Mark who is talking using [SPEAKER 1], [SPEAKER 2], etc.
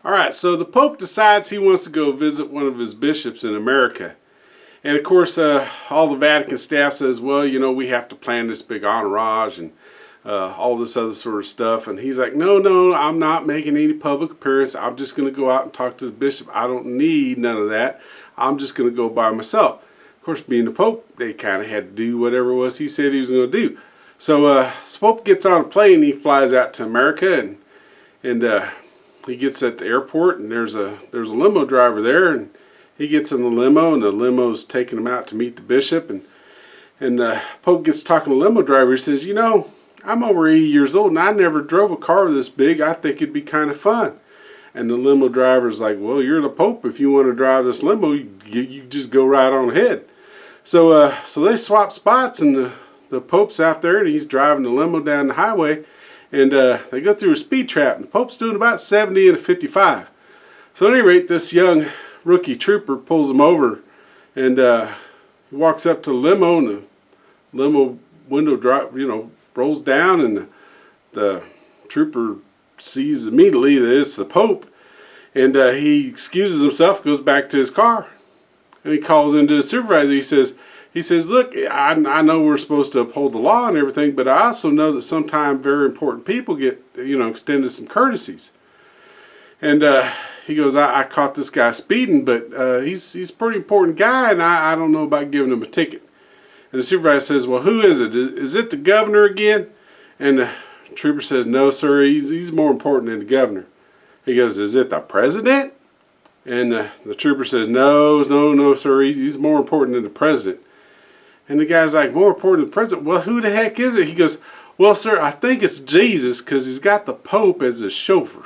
[SPEAKER 1] All right, so the Pope decides he wants to go visit one of his bishops in America. And of course, all the Vatican staff says, well, you know, we have to plan this big entourage and all this other sort of stuff. And he's like, no, I'm not making any public appearance. I'm just going to go out and talk to the bishop. I don't need none of that. I'm just going to go by myself. Of course, being the Pope, they kind of had to do whatever it was he said he was going to do. So the Pope gets on a plane, he flies out to America, and he gets at the airport, and there's a limo driver there, and he gets in the limo, and the limo's taking him out to meet the bishop, and Pope gets talking to the limo driver. He says, you know, I'm over 80 years old, and I never drove a car this big. I think it'd be kind of fun. And the limo driver's like, well, you're the Pope. If you want to drive this limo, you just go right on ahead. So they swap spots, and the Pope's out there, and he's driving the limo down the highway. And they go through a speed trap, and the Pope's doing about 70 and a 55. So at any rate, this young rookie trooper pulls him over, and he walks up to the limo, and the limo window rolls down, and the trooper sees immediately that it's the Pope, and he excuses himself, goes back to his car, and he calls into his supervisor. He says, look, I know we're supposed to uphold the law and everything, but I also know that sometimes very important people get, extended some courtesies. And he goes, I caught this guy speeding, but he's a pretty important guy, and I don't know about giving him a ticket. And the supervisor says, well, who is it? Is it the governor again? And the trooper says, no, sir, he's more important than the governor. He goes, is it the president? And the trooper says, no, sir, he's more important than the president. And the guy's like, more important than the president? Well, who the heck is it? He goes, well, sir, I think it's Jesus, because he's got the Pope as his chauffeur.